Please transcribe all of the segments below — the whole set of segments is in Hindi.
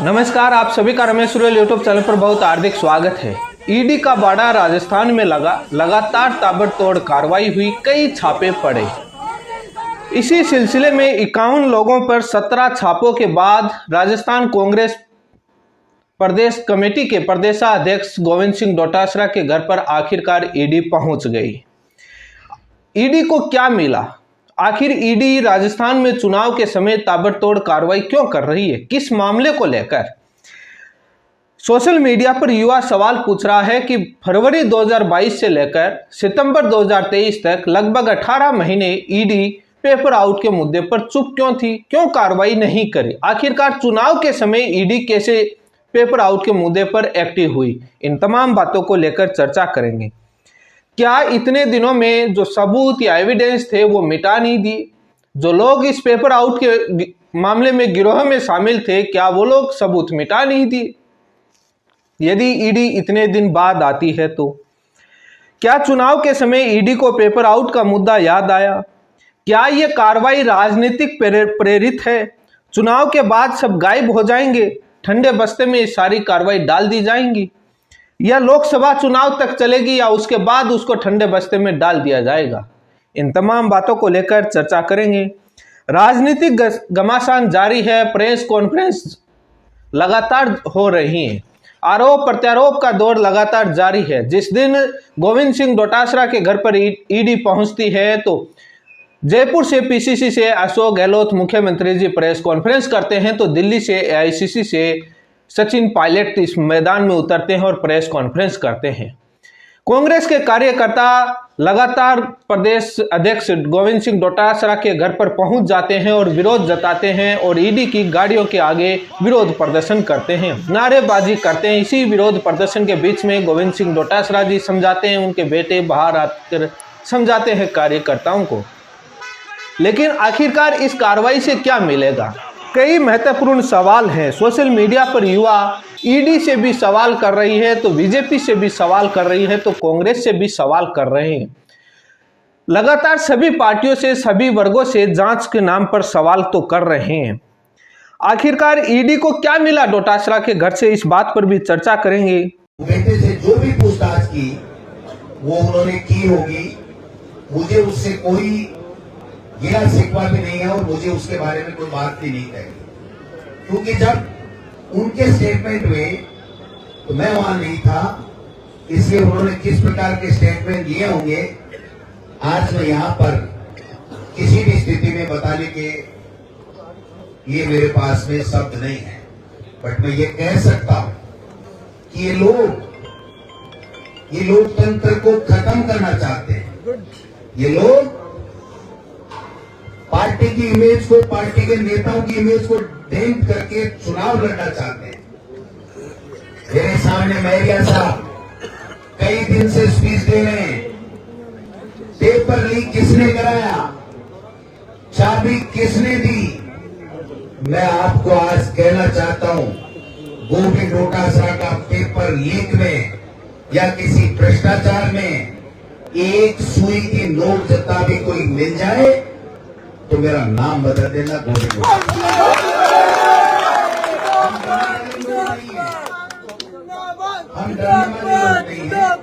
नमस्कार, आप सभी का रमेश सुरेल यूट्यूब चैनल पर बहुत हार्दिक स्वागत है। ईडी का बाड़ा राजस्थान में लगातार ताबड़तोड़ कार्रवाई हुई, कई छापे पड़े। इसी सिलसिले में 51 लोगों पर 17 छापों के बाद राजस्थान कांग्रेस प्रदेश कमेटी के प्रदेशाध्यक्ष गोविंद सिंह डोटासरा के घर पर आखिरकार ईडी पहुंच गई। ईडी को क्या मिला? आखिर ईडी राजस्थान में चुनाव के समय ताबड़तोड़ कार्रवाई क्यों कर रही है? किस मामले को लेकर? सोशल मीडिया पर युवा सवाल पूछ रहा है कि फरवरी 2022 से लेकर सितंबर 2023 तक लगभग 18 महीने ईडी पेपर आउट के मुद्दे पर चुप क्यों थी? क्यों कार्रवाई नहीं करी? आखिरकार चुनाव के समय ईडी कैसे पेपर आउट के मुद्दे पर एक्टिव हुई? इन तमाम बातों को लेकर चर्चा करेंगे। क्या इतने दिनों में जो सबूत या एविडेंस थे वो मिटा नहीं दिए? जो लोग इस पेपर आउट के मामले में गिरोह में शामिल थे, क्या वो लोग सबूत मिटा नहीं दिए? यदि ईडी इतने दिन बाद आती है तो क्या चुनाव के समय ईडी को पेपर आउट का मुद्दा याद आया? क्या ये कार्रवाई राजनीतिक प्रेरित है? चुनाव के बाद सब गायब हो जाएंगे, ठंडे बस्ते में सारी कार्रवाई डाल दी जाएंगी, या लोकसभा चुनाव तक चलेगी, या उसके बाद उसको ठंडे बस्ते में डाल दिया जाएगा? इन तमाम बातों को लेकर चर्चा करेंगे। राजनीतिक घमासान जारी है, प्रेस कॉन्फ्रेंस लगातार हो रही है, आरोप प्रत्यारोप का दौर लगातार जारी है। जिस दिन गोविंद सिंह डोटासरा के घर पर ईडी पहुंचती है तो जयपुर से पीसीसी से अशोक गहलोत मुख्यमंत्री जी प्रेस कॉन्फ्रेंस करते हैं, तो दिल्ली से एआईसीसी से सचिन पायलट इस मैदान में उतरते हैं और प्रेस कॉन्फ्रेंस करते हैं। कांग्रेस के कार्यकर्ता लगातार प्रदेश अध्यक्ष गोविंद सिंह डोटासरा के घर पर पहुंच जाते हैं और विरोध जताते हैं और ईडी की गाड़ियों के आगे विरोध प्रदर्शन करते हैं, नारेबाजी करते हैं। इसी विरोध प्रदर्शन के बीच में गोविंद सिंह डोटासरा जी समझाते हैं, उनके बेटे बाहर आकर समझाते हैं कार्यकर्ताओं को। लेकिन आखिरकार इस कार्रवाई से क्या मिलेगा? कई महत्वपूर्ण सवाल हैं। सोशल मीडिया पर युवा ईडी से भी सवाल कर रही है, तो बीजेपी से भी सवाल कर रही है, तो कांग्रेस से भी सवाल कर रहे हैं। लगातार सभी पार्टियों से, सभी वर्गों से जांच के नाम पर सवाल तो कर रहे हैं। आखिरकार ईडी को क्या मिला डोटासरा के घर से? इस बात पर भी चर्चा करेंगे। बेटे से जो भी पूछताछ की वो उन्होंने की होगी। मुझे उससे कोई गिला शिकवा भी नहीं है और मुझे उसके बारे में कोई बात भी नहीं कही, क्योंकि जब उनके स्टेटमेंट हुए तो मैं वहां नहीं था, इसलिए उन्होंने किस प्रकार के स्टेटमेंट लिए होंगे आज मैं यहां पर किसी भी स्थिति में बताने के ये मेरे पास में शब्द नहीं है। बट मैं ये कह सकता हूं कि ये लोकतंत्र को खत्म करना चाहते हैं। ये लोग पार्टी की इमेज को, पार्टी के नेताओं की इमेज को डेंट करके चुनाव लड़ना चाहते हैं। मेरे सामने मैरिया साहब कई दिन से स्पीच दे रहे हैं। पेपर लीक किसने कराया? चाबी किसने दी? मैं आपको आज कहना चाहता हूं, गोविंद डोटासरा का पेपर लीक में या किसी भ्रष्टाचार में एक सुई की नोक जता भी कोई मिल जाए तो मेरा नाम बदल देना गोविंद। हम डरने वाले लोग नहीं हैं।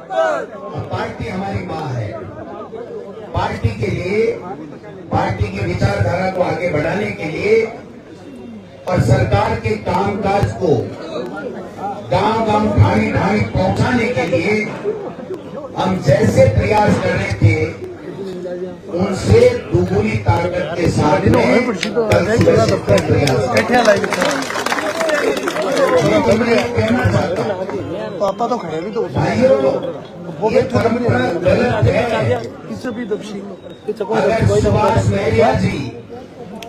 पार्टी हमारी मां है। पार्टी के लिए, पार्टी की विचारधारा को आगे बढ़ाने के लिए और सरकार के कामकाज को गांव-गांव, ढाणी-ढाणी पहुंचाने के लिए हम जैसे प्रयास कर रहे थे उनसे दुगुनी ताकत के साथ में कल सुबह से प्रयास कहना चाहता हूं। पापा तो खड़े भी तो भाइयों, ये परंपरा गलत है। अगर सुभाष मैरिया जी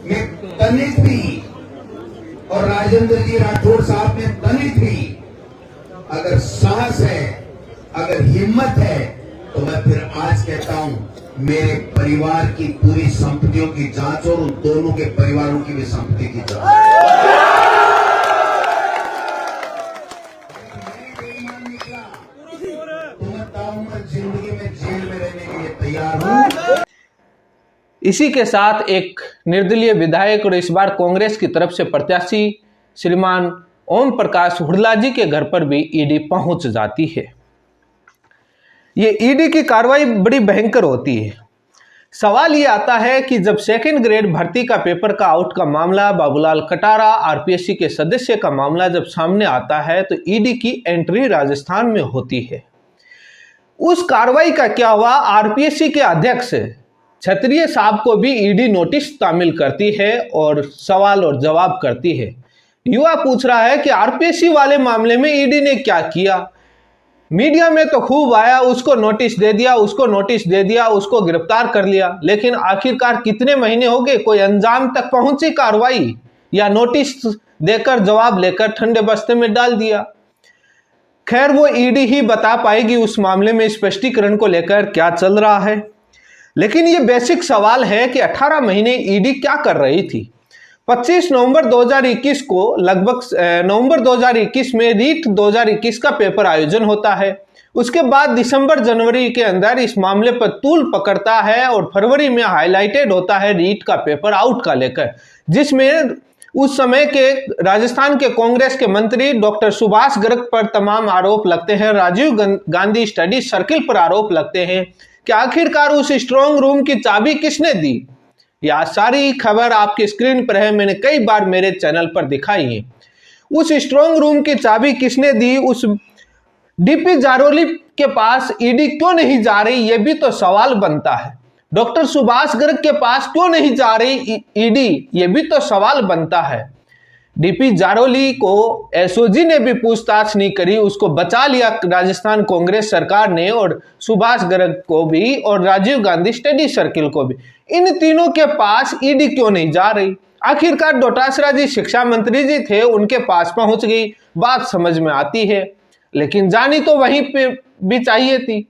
में तनित भी और राजेंद्र जी राठौड़ साहब में तनित भी अगर साहस है, अगर हिम्मत है, तो मैं फिर आज कहता हूं मेरे परिवार की पूरी संपत्तियों की जांच और उन दोनों के परिवारों की भी संपत्ति की जांच। तो मैं ताउम्र जिंदगी में जेल में रहने के लिए तैयार हूं। इसी के साथ एक निर्दलीय विधायक और इस बार कांग्रेस की तरफ से प्रत्याशी श्रीमान ओम प्रकाश हुडला जी के घर पर भी ईडी पहुंच जाती है। ये ईडी की कार्रवाई बड़ी भयंकर होती है। सवाल ये आता है कि जब सेकंड ग्रेड भर्ती का पेपर का आउट का मामला, बाबूलाल कटारा आरपीएससी के सदस्य का मामला जब सामने आता है तो ईडी की एंट्री राजस्थान में होती है। उस कार्रवाई का क्या हुआ? आरपीएससी के अध्यक्ष क्षत्रिय साहब को भी ईडी नोटिस तामील करती है और सवाल और जवाब करती है। युवा पूछ रहा है कि आरपीएससी वाले मामले में ईडी ने क्या किया? मीडिया में तो खूब आया, उसको नोटिस दे दिया, उसको नोटिस दे दिया, उसको गिरफ्तार कर लिया, लेकिन आखिरकार कितने महीने हो गए? कोई अंजाम तक पहुंची कार्रवाई या नोटिस देकर जवाब लेकर ठंडे बस्ते में डाल दिया? खैर, वो ईडी ही बता पाएगी उस मामले में स्पष्टीकरण को लेकर क्या चल रहा है। लेकिन ये बेसिक सवाल है कि 18 महीने ईडी क्या कर रही थी? 25 नवंबर 2021 को लगभग नवंबर 2021 में रीट 2021 का पेपर आयोजन होता है। उसके बाद दिसंबर जनवरी के अंदर इस मामले पर तूल पकड़ता है और फरवरी में हाईलाइटेड होता है रीट का पेपर आउट का लेकर, जिसमें उस समय के राजस्थान के कांग्रेस के मंत्री डॉक्टर सुभाष गर्ग पर तमाम आरोप लगते हैं, राजीव गांधी स्टडी सर्किल पर आरोप लगते हैं कि आखिरकार उस स्ट्रांग रूम की चाबी किसने दी। यह सारी खबर आपकी स्क्रीन पर है, मैंने कई बार मेरे चैनल पर दिखाई है। उस स्ट्रांग रूम की चाबी किसने दी? उस डीपी जारोली के पास ईडी क्यों नहीं जा रही, यह भी तो सवाल बनता है। डॉक्टर सुभाष गर्ग के पास क्यों नहीं जा रही ईडी, यह भी तो सवाल बनता है। डीपी जारोली को एसओजी ने भी पूछताछ नहीं करी, उसको बचा लिया राजस्थान कांग्रेस सरकार ने, और सुभाष गर्ग को भी और राजीव गांधी स्टडी सर्किल को भी। इन तीनों के पास ईडी क्यों नहीं जा रही? आखिरकार डोटासरा जी शिक्षा मंत्री जी थे, उनके पास पहुंच गई, बात समझ में आती है, लेकिन जानी तो वहीं पे भी चाहिए थी।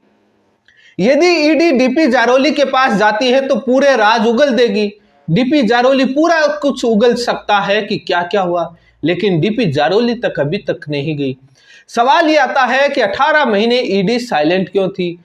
यदि ईडी डीपी जारोली के पास जाती है तो पूरे राज उगल देगी। डीपी जारोली पूरा कुछ उगल सकता है कि क्या क्या हुआ, लेकिन डीपी जारोली तक अभी तक नहीं गई। सवाल यह आता है कि 18 महीने ईडी साइलेंट क्यों थी?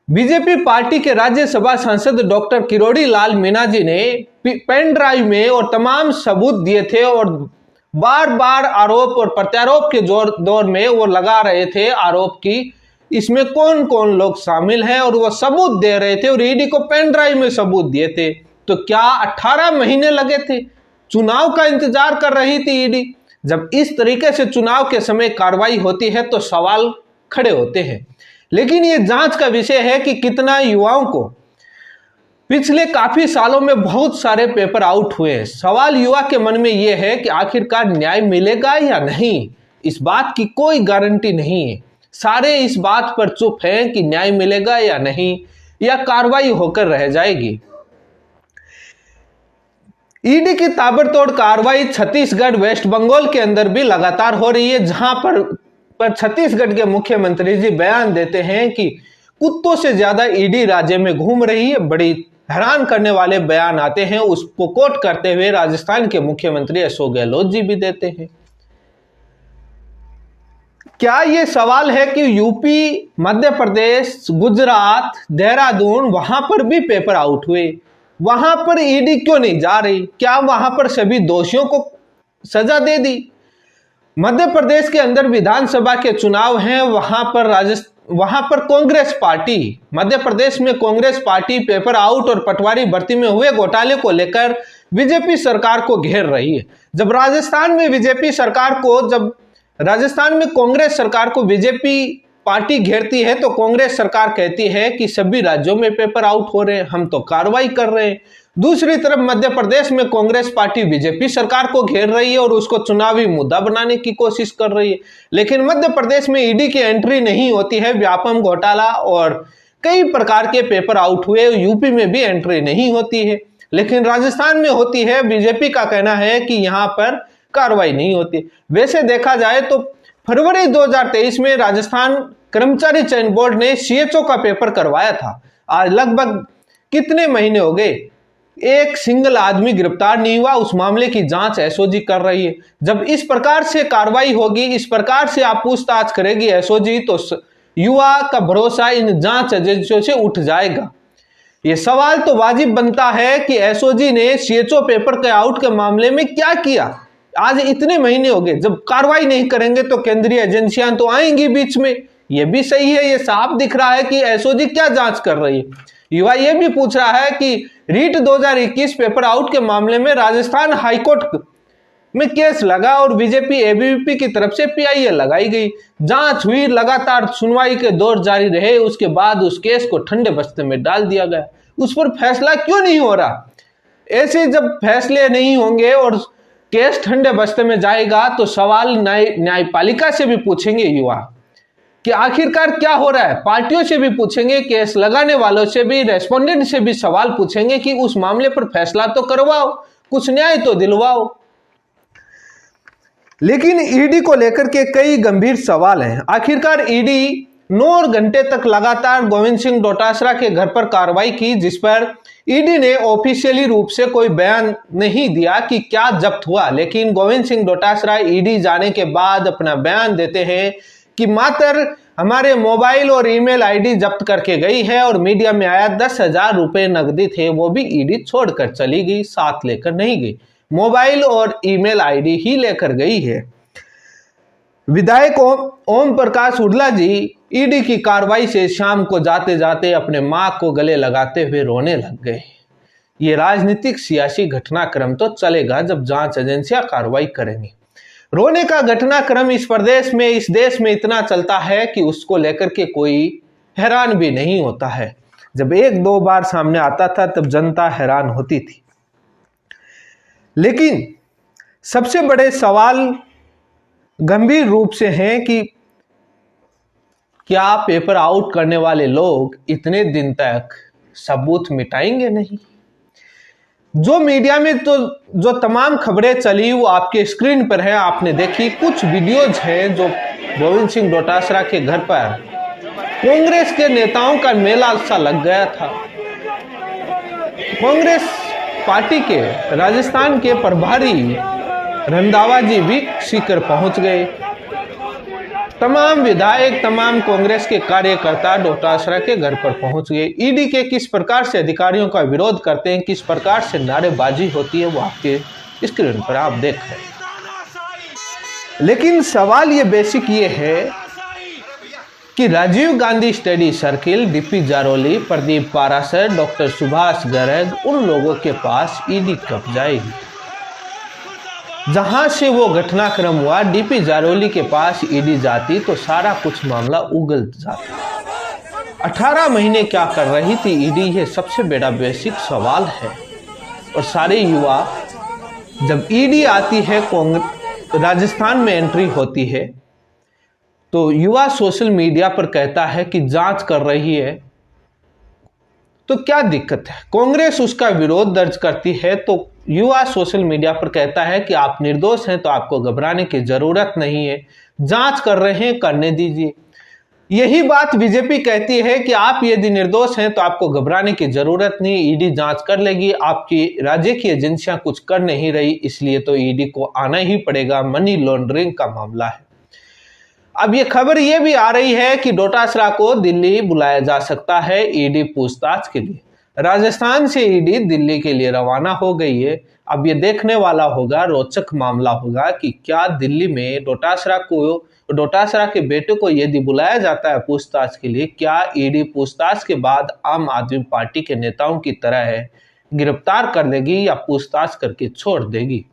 बीजेपी पार्टी के राज्यसभा सांसद डॉक्टर किरोड़ी लाल मीणा जी ने पेन ड्राइव में और तमाम सबूत दिए थे और बार बार आरोप और प्रत्यारोप के दौर में वो लगा रहे थे आरोप की इसमें कौन कौन लोग शामिल हैं, और वो सबूत दे रहे थे और ईडी को पेन ड्राइव में सबूत दिए थे। तो क्या 18 महीने लगे थे? चुनाव का इंतजार कर रही थी ईडी। जब इस तरीके से चुनाव के समय कार्रवाई होती है तो सवाल खड़े होते हैं। लेकिन ये जांच का विषय है कि कितना युवाओं को पिछले काफी सालों में बहुत सारे पेपर आउट हुए हैं। सवाल युवा के मन में यह है कि आखिरकार न्याय मिलेगा या नहीं, इस बात की कोई गारंटी नहीं है। सारे इस बात पर चुप हैं कि न्याय मिलेगा या नहीं, या कार्रवाई होकर रह जाएगी। ईडी की ताबड़तोड़ कार्रवाई छत्तीसगढ़, वेस्ट बंगाल के अंदर भी लगातार हो रही है, जहां पर छत्तीसगढ़ के मुख्यमंत्री जी बयान देते हैं कि कुत्तों से ज्यादा ईडी राज्य में घूम रही है। बड़ी हैरान करने वाले बयान आते हैं, उसको कोट करते हुए राजस्थान के मुख्यमंत्री अशोक गहलोत जी भी देते हैं। क्या ये सवाल है कि यूपी, मध्य प्रदेश, गुजरात, देहरादून, वहां पर भी पेपर आउट हुए, वहां पर ईडी क्यों नहीं जा रही? क्या वहां पर सभी दोषियों को सजा दे दी? मध्य प्रदेश के अंदर विधानसभा के चुनाव हैं, वहां पर कांग्रेस पार्टी, मध्य प्रदेश में कांग्रेस पार्टी पेपर आउट और पटवारी भर्ती में हुए घोटाले को लेकर बीजेपी सरकार को घेर रही है। जब राजस्थान में कांग्रेस सरकार को बीजेपी पार्टी घेरती है तो कांग्रेस सरकार कहती है कि सभी राज्यों में पेपर आउट हो रहे हैं, हम तो कार्रवाई कर रहे हैं। दूसरी तरफ मध्य प्रदेश में कांग्रेस पार्टी बीजेपी सरकार को घेर रही है और उसको चुनावी मुद्दा बनाने की कोशिश कर रही है। लेकिन मध्य प्रदेश में ईडी की एंट्री नहीं होती है, व्यापम घोटाला और कई प्रकार के पेपर आउट हुए। यूपी में भी एंट्री नहीं होती है, लेकिन राजस्थान में होती है। बीजेपी का कहना है कि यहाँ पर कार्रवाई नहीं होती। वैसे देखा जाए तो फरवरी 2023 में राजस्थान कर्मचारी चयन बोर्ड ने सीएचओ का पेपर करवाया था। आज लगभग कितने महीने हो गए, एक सिंगल आदमी गिरफ्तार नहीं हुआ। उस मामले की जांच एसओजी कर रही है। जब इस प्रकार से कार्रवाई होगी, इस प्रकार से आप पूछताछ करेगी एसओजी, तो युवा का भरोसा इन जांच एजेंसियों से उठ जाएगा। ये सवाल तो वाजिब बनता है कि एसओजी ने सीएचओ पेपर के आउट के मामले में क्या किया? आज इतने महीने हो गए, जब कार्रवाई नहीं करेंगे तो केंद्रीय एजेंसियां तो आएंगी बीच में। ये भी सही है, ये साफ दिख रहा है कि एसओजी क्या जांच कर रही है। युवा ये भी पूछ रहा है कि रीट 2021 पेपर आउट के मामले में राजस्थान हाईकोर्ट में केस लगा और बीजेपी एबीवीपी की तरफ से पीआईएल लगाई गई। जांच हुई, लगातार सुनवाई के दौर जारी रहे, उसके बाद उस केस को ठंडे बस्ते में डाल दिया गया। उस पर फैसला क्यों नहीं हो रहा? ऐसे जब फैसले नहीं होंगे और केस ठंडे बस्ते में जाएगा तो सवाल न्यायपालिका से भी पूछेंगे युवा कि आखिरकार क्या हो रहा है। पार्टियों से भी पूछेंगे, केस लगाने वालों से भी, रेस्पोंडेंट से भी सवाल पूछेंगे कि उस मामले पर फैसला तो करवाओ, कुछ न्याय तो दिलवाओ। लेकिन ईडी को लेकर के कई गंभीर सवाल हैं। आखिरकार ईडी 9 घंटे तक लगातार गोविंद सिंह डोटासरा के घर पर कार्रवाई की, जिस पर ईडी ने ऑफिशियली रूप से कोई बयान नहीं दिया कि क्या जब्त हुआ। लेकिन गोविंद सिंह डोटासरा ईडी जाने के बाद अपना बयान देते हैं कि मात्र हमारे मोबाइल और ईमेल आईडी जब्त करके गई है और मीडिया में आया 10,000 रुपए नकदी थे, वो भी ईडी छोड़कर चली गई, साथ लेकर नहीं गई। मोबाइल और ईमेल आईडी ही लेकर गई है। विधायक ओम प्रकाश उडला जी ईडी की कार्रवाई से शाम को जाते जाते अपने मां को गले लगाते हुए रोने लग गए। ये राजनीतिक सियासी घटनाक्रम तो चलेगा जब जांच एजेंसियां कार्रवाई करेंगी। रोने का घटनाक्रम इस प्रदेश में, इस देश में इतना चलता है कि उसको लेकर के कोई हैरान भी नहीं होता है। जब 1-2 बार सामने आता था तब जनता हैरान होती थी। लेकिन सबसे बड़े सवाल गंभीर रूप से हैं कि क्या पेपर आउट करने वाले लोग इतने दिन तक सबूत मिटाएंगे नहीं? जो मीडिया में तो जो तमाम खबरें चली वो आपके स्क्रीन पर है, आपने देखी। कुछ वीडियोज हैं जो गोविंद सिंह डोटासरा के घर पर कांग्रेस के नेताओं का मेला सा लग गया था। कांग्रेस पार्टी के राजस्थान के प्रभारी रंधावा जी भी सीकर पहुंच गए। तमाम विधायक, तमाम कांग्रेस के कार्यकर्ता डोटासरा के घर पर पहुंच गए। ईडी के किस प्रकार से अधिकारियों का विरोध करते हैं, किस प्रकार से नारेबाजी होती है, वो आपके स्क्रीन पर आप देख रहे हैं। लेकिन सवाल ये बेसिक ये है कि Rajiv Gandhi study circle, DP Jaroli, Pradeep Parashar, doctor Subhash Garg, उन लोगों के पास ईडी कब जाएगी? जहां से वो घटनाक्रम हुआ, डीपी जारोली के पास ईडी जाती तो सारा कुछ मामला उगल जाता। 18 महीने क्या कर रही थी ईडी, ये सबसे बड़ा बेसिक सवाल है। और सारे युवा, जब ईडी आती है, राजस्थान में एंट्री होती है, तो युवा सोशल मीडिया पर कहता है कि जांच कर रही है, तो क्या दिक्कत है? कांग्रेस उसका विरोध दर्ज करती है तो युवा सोशल मीडिया पर कहता है कि आप निर्दोष हैं तो आपको घबराने की जरूरत नहीं है, जांच कर रहे हैं, करने दीजिए। यही बात बीजेपी कहती है कि आप यदि निर्दोष हैं तो आपको घबराने की जरूरत नहीं, ईडी जांच कर लेगी, आपकी राज्य की एजेंसियां कुछ कर नहीं रही, इसलिए तो ईडी को आना ही पड़ेगा, मनी लॉन्ड्रिंग का मामला है। अब ये खबर ये भी आ रही है कि डोटासरा को दिल्ली बुलाया जा सकता है ईडी पूछताछ के लिए। राजस्थान से ईडी दिल्ली के लिए रवाना हो गई है। अब ये देखने वाला होगा, रोचक मामला होगा कि क्या दिल्ली में डोटासरा के बेटे को यदि बुलाया जाता है पूछताछ के लिए, क्या ईडी पूछताछ के बाद आम आदमी पार्टी के नेताओं की तरह है, गिरफ्तार कर लेगी या पूछताछ करके छोड़ देगी?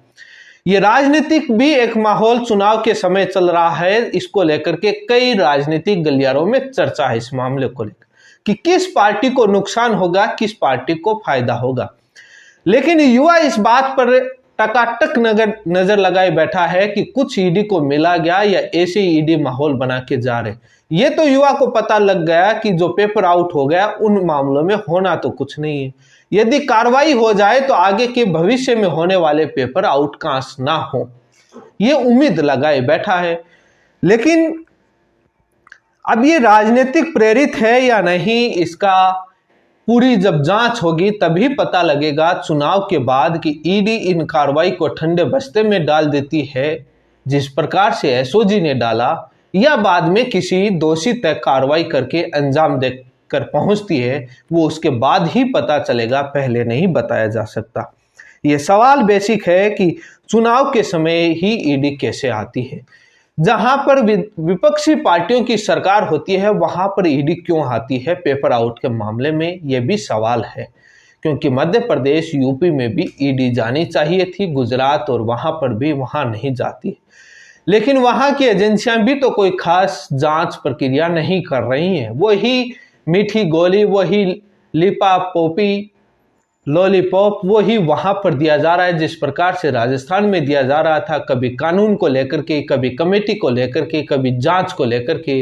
ये राजनीतिक भी एक माहौल चुनाव के समय चल रहा है, इसको लेकर के कई राजनीतिक गलियारों में चर्चा है इस मामले को लेकर कि किस पार्टी को नुकसान होगा, किस पार्टी को फायदा होगा। लेकिन युवा इस बात पर टकाटक नजर लगाए बैठा है कि कुछ ईडी को मिला गया या ऐसे ईडी माहौल बना के जा रहे। ये तो युवा को पता लग गया कि जो पेपर आउट हो गया उन मामलों में होना तो कुछ नहीं है। यदि कार्रवाई हो जाए तो आगे के भविष्य में होने वाले पेपर आउट कांस ना हो, ये उम्मीद लगाए बैठा है। लेकिन अब ये राजनीतिक प्रेरित है या नहीं, इसका पूरी जब जांच होगी तभी पता लगेगा चुनाव के बाद कि ईडी इन कार्रवाई को ठंडे बस्ते में डाल देती है जिस प्रकार से एसओजी ने डाला, या बाद में किसी दोषी तक कार्रवाई करके अंजाम देकर पहुंचती है। वो उसके बाद ही पता चलेगा, पहले नहीं बताया जा सकता। ये सवाल बेसिक है कि चुनाव के समय ही ईडी कैसे आती है? जहां पर विपक्षी पार्टियों की सरकार होती है वहां पर ईडी क्यों आती है पेपर आउट के मामले में? यह भी सवाल है, क्योंकि मध्य प्रदेश, यूपी में भी ईडी जानी चाहिए थी, गुजरात और वहां पर भी वहां नहीं जाती। लेकिन वहां की एजेंसियां भी तो कोई खास जांच प्रक्रिया नहीं कर रही हैं। वही मीठी गोली, वही लिपा पोपी लॉलीपॉप वही वहां पर दिया जा रहा है जिस प्रकार से राजस्थान में दिया जा रहा था, कभी कानून को लेकर के, कभी कमेटी को लेकर के, कभी जांच को लेकर के।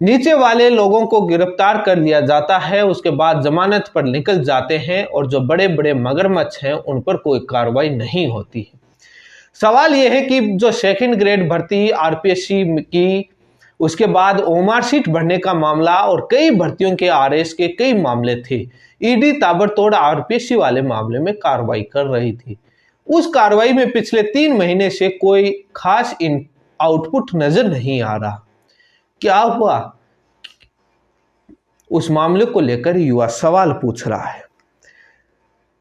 नीचे वाले लोगों को गिरफ्तार कर लिया जाता है, उसके बाद जमानत पर निकल जाते हैं और जो बड़े बड़े मगरमच्छ हैं उन पर कोई कार्रवाई नहीं होती है। सवाल यह है कि जो सेकंड ग्रेड भर्ती आरपीएससी की, उसके बाद ओमार सीट भरने का मामला और कई भर्तियों के आरएस के कई मामले थे, ईडी ताबड़तोड़ आरपीएससी वाले मामले में कार्रवाई कर रही थी। उस कार्रवाई में पिछले 3 महीने से कोई खास आउटपुट नजर नहीं आ रहा। क्या हुआ? उस मामले को लेकर युवा सवाल पूछ रहा है।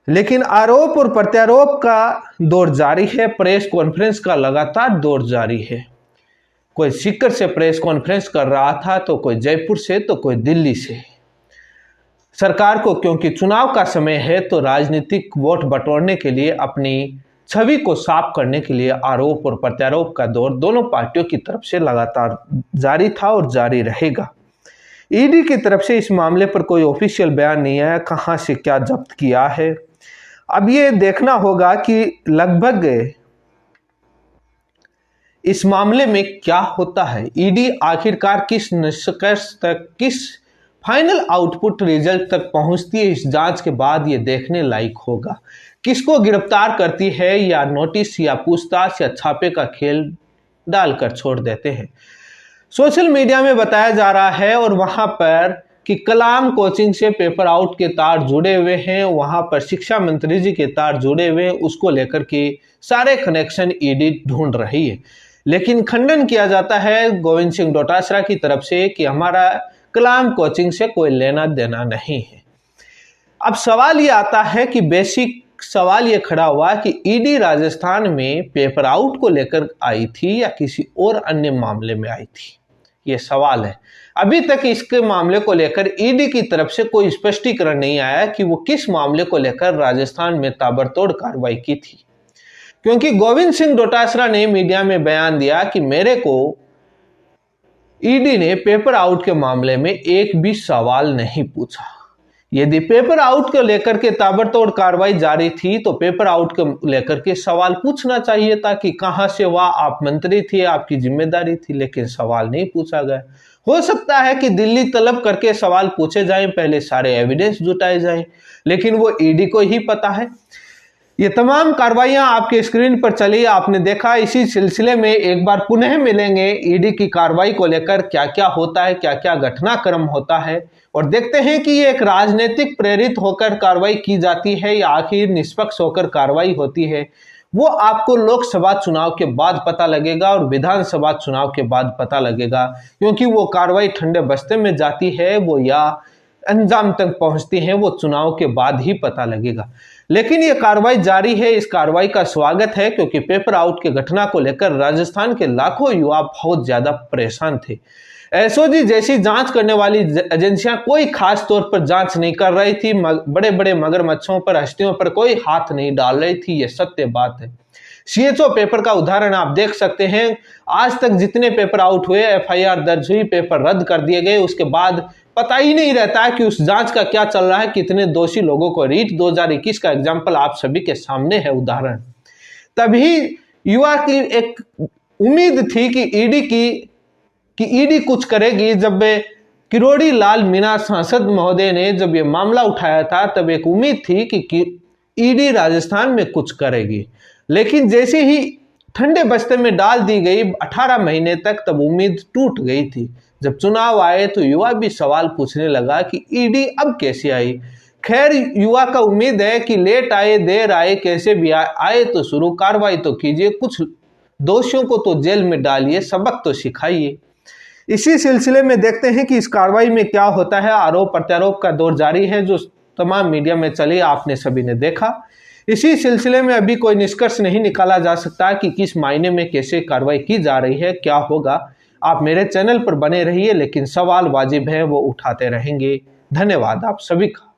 लेकिन आरोप और प्रत्यारोप का दौर जारी है, प्रेस कॉन्फ्रेंस का लगातार दौर जारी है। कोई सीकर से प्रेस कॉन्फ्रेंस कर रहा था, तो कोई जयपुर से, तो कोई दिल्ली से। सरकार को क्योंकि चुनाव का समय है तो राजनीतिक वोट बटोरने के लिए, अपनी छवि को साफ करने के लिए आरोप और प्रत्यारोप का दौर दोनों पार्टियों की तरफ से लगातार जारी था और जारी रहेगा। ईडी की तरफ से इस मामले पर कोई ऑफिशियल बयान नहीं आया, कहां से क्या जब्त किया है। अब ये देखना होगा कि लगभग इस मामले में क्या होता है। ईडी आखिरकार किस निष्कर्ष तक, किस फाइनल आउटपुट रिजल्ट तक पहुंचती है, इस जांच के बाद ये देखने लायक होगा। किसको गिरफ्तार करती है, या नोटिस या पूछताछ या छापे का खेल डालकर छोड़ देते हैं। सोशल मीडिया में बताया जा रहा है और वहां पर कि कलाम कोचिंग से पेपर आउट के तार जुड़े हुए हैं, वहां पर शिक्षा मंत्री जी के तार जुड़े हुए हैं, उसको लेकर के सारे कनेक्शन ईडी ढूंढ रही है। लेकिन खंडन किया जाता है गोविंद सिंह डोटासरा की तरफ से कि हमारा कलाम कोचिंग से कोई लेना देना नहीं है। अब सवाल ये आता है कि बेसिक सवाल ये खड़ा हुआ कि ईडी राजस्थान में पेपर आउट को लेकर आई थी या किसी और अन्य मामले में आई थी, ये सवाल है। अभी तक इसके मामले को लेकर ईडी की तरफ से कोई स्पष्टीकरण नहीं आया कि वो किस मामले को लेकर राजस्थान में ताबड़तोड़ कार्रवाई की थी, क्योंकि गोविंद सिंह डोटासरा ने मीडिया में बयान दिया कि मेरे को ईडी ने पेपर आउट के मामले में एक भी सवाल नहीं पूछा। यदि पेपर आउट को लेकर के ताबड़तोड़ कार्रवाई जारी थी तो पेपर आउट को लेकर के सवाल पूछना चाहिए था कि कहां से हुआ, आप मंत्री थे, आपकी जिम्मेदारी थी, लेकिन सवाल नहीं पूछा गया। हो सकता है कि दिल्ली तलब करके सवाल पूछे जाएं, पहले सारे एविडेंस जुटाए जाएं, लेकिन वो ईडी को ही पता है। ये तमाम कार्रवाइयां आपके स्क्रीन पर चली, आपने देखा। इसी सिलसिले में एक बार पुनः मिलेंगे ईडी की कार्रवाई को लेकर, क्या क्या होता है, क्या क्या घटनाक्रम होता है, और देखते हैं कि ये एक राजनीतिक प्रेरित होकर कार्रवाई की जाती है या आखिर निष्पक्ष होकर कार्रवाई होती है। वो आपको लोकसभा चुनाव के बाद पता लगेगा और विधानसभा चुनाव के बाद पता लगेगा, क्योंकि वो कार्रवाई ठंडे बस्ते में जाती है वो या अंजाम तक पहुंचती है वो चुनाव के बाद ही पता लगेगा। लेकिन ये कार्रवाई जारी है, इस कार्रवाई का स्वागत है, क्योंकि पेपर आउट की घटना को लेकर राजस्थान के लाखों युवा बहुत ज्यादा परेशान थे। एसओजी जैसी जांच करने वाली एजेंसियां कोई खास तौर पर जांच नहीं कर रही थी, बड़े बड़े मगरमच्छों पर, हस्तियों पर कोई हाथ नहीं डाल रही थी, ये सत्य बात है। सीएचओ पेपर का उदाहरण आप देख सकते हैं। आज तक जितने पेपर आउट हुए, एफआईआर दर्ज हुई, पेपर रद्द कर दिए गए, उसके बाद पता ही नहीं रहता है कि उस जांच का क्या चल रहा है, कितने दोषी लोगों को। रीट 2021 का एग्जाम्पल आप सभी के सामने है उदाहरण। तभी युवा की एक उम्मीद थी कि ईडी कुछ करेगी। जब किरोड़ी लाल मीणा सांसद महोदय ने जब ये मामला उठाया था तब एक उम्मीद थी कि ईडी राजस्थान में कुछ करेगी, लेकिन जैसे ही ठंडे बस्ते में डाल दी गई 18 महीने तक, तब उम्मीद टूट गई थी। जब चुनाव आए तो युवा भी सवाल पूछने लगा कि ईडी अब कैसे आई। खैर, युवा का उम्मीद है कि लेट आए देर आए, कैसे भी आए तो शुरू कार्रवाई तो कीजिए, कुछ दोषियों को तो जेल में डालिए, सबक तो सिखाइए। इसी सिलसिले में देखते हैं कि इस कार्रवाई में क्या होता है। आरोप प्रत्यारोप का दौर जारी है, जो तमाम मीडिया में चली, आपने सभी ने देखा। इसी सिलसिले में अभी कोई निष्कर्ष नहीं निकाला जा सकता कि किस मायने में कैसे कार्रवाई की जा रही है, क्या होगा। आप मेरे चैनल पर बने रहिए, लेकिन सवाल वाजिब है वो उठाते रहेंगे। धन्यवाद आप सभी का।